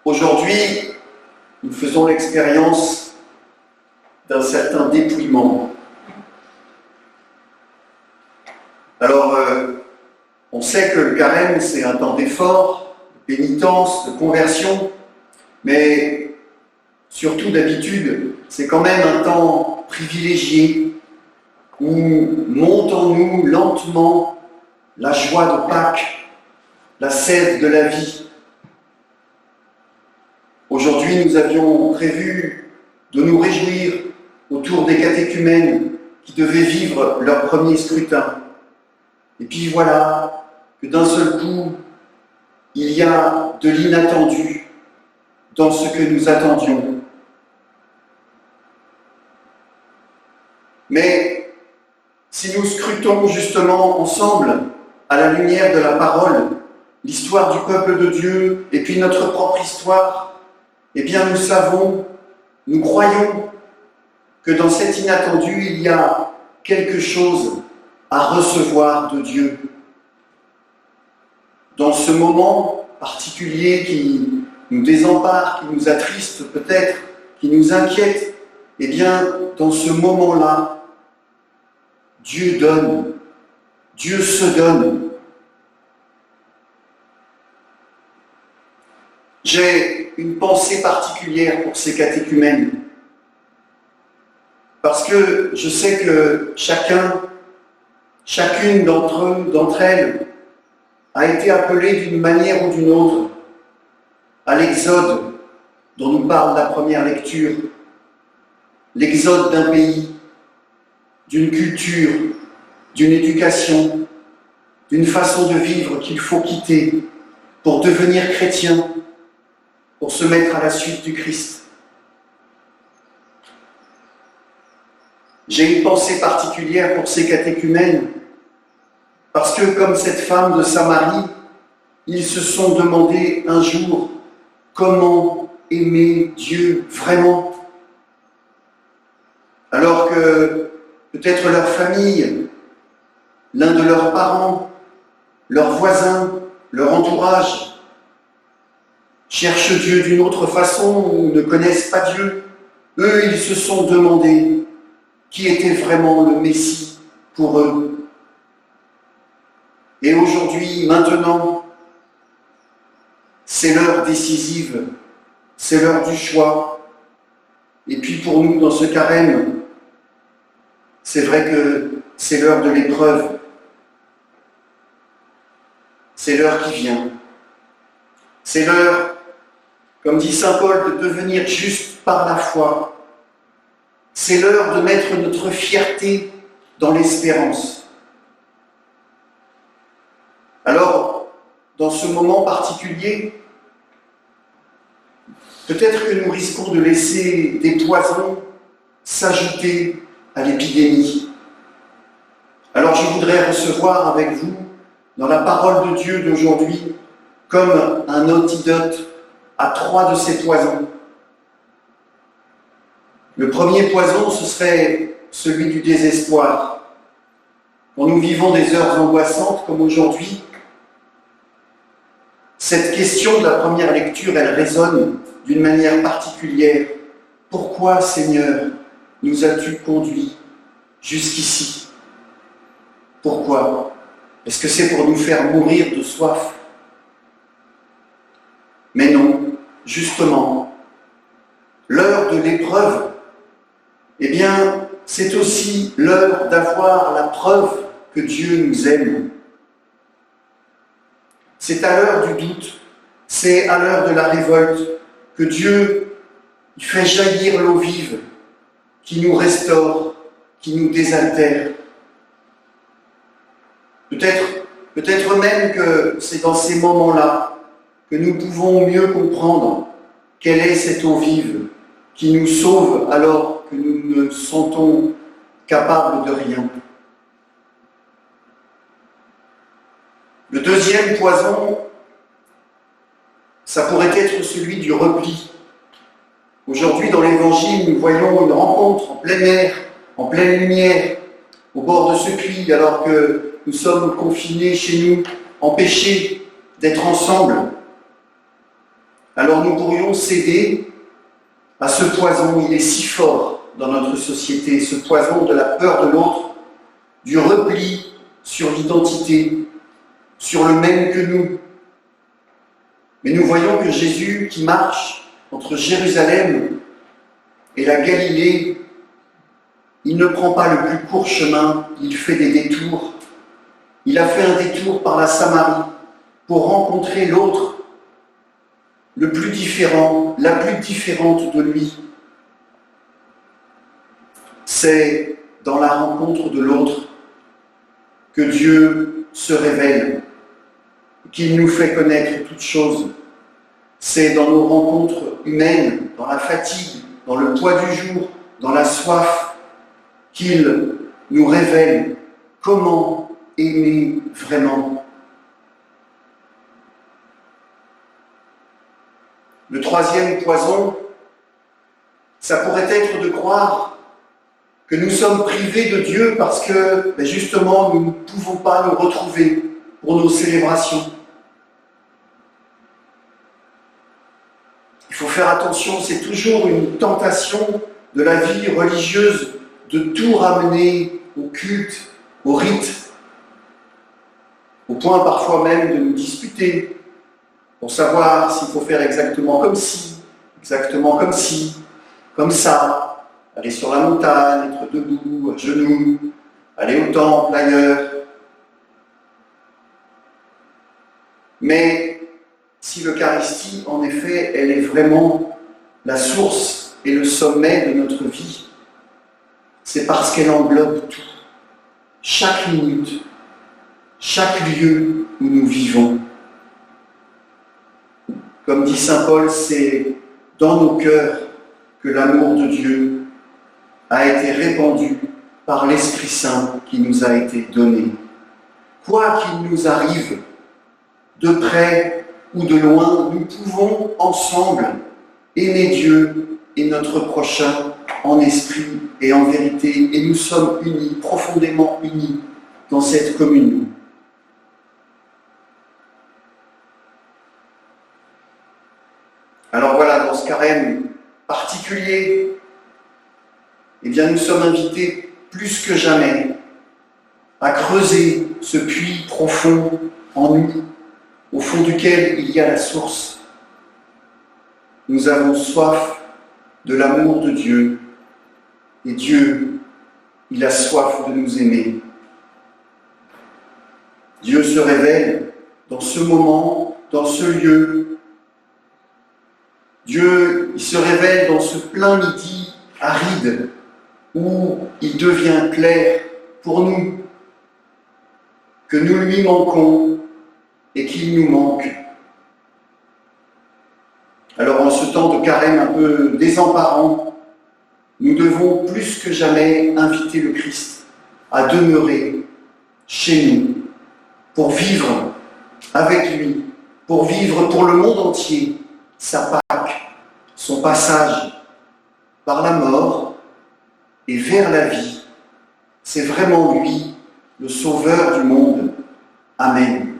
Aujourd'hui, nous faisons l'expérience d'un certain dépouillement. Alors, on sait que le carême, c'est un temps d'effort, de pénitence, de conversion, mais surtout d'habitude, c'est quand même un temps privilégié où monte en nous lentement la joie de Pâques, la sève de la vie. Aujourd'hui, nous avions prévu de nous réjouir autour des catéchumènes qui devaient vivre leur premier scrutin. Et puis voilà que d'un seul coup, il y a de l'inattendu dans ce que nous attendions. Mais si nous scrutons justement ensemble, à la lumière de la parole, l'histoire du peuple de Dieu et puis notre propre histoire, eh bien nous savons, nous croyons que dans cet inattendu, il y a quelque chose à recevoir de Dieu. Dans ce moment particulier qui nous désemparent, qui nous attristent peut-être, qui nous inquiètent, eh bien, dans ce moment-là, Dieu donne, Dieu se donne. J'ai une pensée particulière pour ces catéchumènes, parce que je sais que chacune d'entre elles, a été appelée d'une manière ou d'une autre à l'exode dont nous parle la première lecture, l'exode d'un pays, d'une culture, d'une éducation, d'une façon de vivre qu'il faut quitter pour devenir chrétien, pour se mettre à la suite du Christ. J'ai une pensée particulière pour ces catéchumènes, parce que, comme cette femme de Samarie, ils se sont demandé un jour comment aimer Dieu vraiment. Alors que peut-être leur famille, l'un de leurs parents, leurs voisins, leur entourage, cherchent Dieu d'une autre façon ou ne connaissent pas Dieu, eux, ils se sont demandé qui était vraiment le Messie pour eux. Et aujourd'hui, maintenant, c'est l'heure décisive, c'est l'heure du choix. Et puis pour nous, dans ce carême, c'est vrai que c'est l'heure de l'épreuve. C'est l'heure qui vient. C'est l'heure, comme dit saint Paul, de devenir juste par la foi. C'est l'heure de mettre notre fierté dans l'espérance. Alors, dans ce moment particulier, peut-être que nous risquons de laisser des poisons s'ajouter à l'épidémie. Alors je voudrais recevoir avec vous, dans la parole de Dieu d'aujourd'hui, comme un antidote à 3 de ces poisons. Le premier poison, ce serait celui du désespoir. Quand nous vivons des heures angoissantes comme aujourd'hui, cette question de la première lecture, elle résonne d'une manière particulière. Pourquoi, Seigneur, nous as-tu conduits jusqu'ici? Pourquoi? Est-ce que c'est pour nous faire mourir de soif? Mais non, justement, l'heure de l'épreuve, eh bien, c'est aussi l'heure d'avoir la preuve que Dieu nous aime. C'est à l'heure du doute, c'est à l'heure de la révolte que Dieu fait jaillir l'eau vive, qui nous restaure, qui nous désaltère. Peut-être même que c'est dans ces moments-là que nous pouvons mieux comprendre quelle est cette eau vive qui nous sauve alors que nous ne sentons capables de rien. Le deuxième poison, ça pourrait être celui du repli. Aujourd'hui, dans l'Évangile, nous voyons une rencontre en plein air, en pleine lumière, au bord de ce puits, alors que nous sommes confinés chez nous, empêchés d'être ensemble. alors nous pourrions céder à ce poison. Il est si fort dans notre société, ce poison de la peur de l'autre, du repli sur l'identité, sur le même que nous. Mais nous voyons que Jésus, qui marche entre Jérusalem et la Galilée, il ne prend pas le plus court chemin, il fait des détours. Il a fait un détour par la Samarie pour rencontrer l'autre, le plus différent, la plus différente de lui. C'est dans la rencontre de l'autre que Dieu se révèle, qu'il nous fait connaître toutes choses. C'est dans nos rencontres humaines, dans la fatigue, dans le poids du jour, dans la soif, qu'il nous révèle comment aimer vraiment. Le troisième poison, ça pourrait être de croire que nous sommes privés de Dieu parce que, justement, nous ne pouvons pas nous retrouver pour nos célébrations. Il faut faire attention, c'est toujours une tentation de la vie religieuse de tout ramener au culte, au rite, au point parfois même de nous disputer pour savoir s'il faut faire exactement comme ci, exactement comme ci, comme ça, aller sur la montagne, être debout, à genoux, aller au temple, ailleurs. Mais si l'Eucharistie, en effet, elle est vraiment la source et le sommet de notre vie, c'est parce qu'elle englobe tout, chaque minute, chaque lieu où nous vivons. Comme dit saint Paul, c'est dans nos cœurs que l'amour de Dieu a été répandu par l'Esprit Saint qui nous a été donné. Quoi qu'il nous arrive, de près ou de loin, nous pouvons ensemble aimer Dieu et notre prochain en esprit et en vérité, et nous sommes unis, profondément unis dans cette communion. Alors voilà, dans ce carême particulier, eh bien nous sommes invités plus que jamais à creuser ce puits profond en nous, au fond duquel il y a la source. Nous avons soif de l'amour de Dieu, et Dieu, il a soif de nous aimer. Dieu se révèle dans ce moment, dans ce lieu. Dieu, il se révèle dans ce plein midi aride où il devient clair pour nous que nous lui manquons et qu'il nous manque. Alors en ce temps de carême un peu désemparant, nous devons plus que jamais inviter le Christ à demeurer chez nous pour vivre avec lui, pour vivre pour le monde entier sa Pâque, son passage par la mort et vers la vie. C'est vraiment lui, le Sauveur du monde. Amen.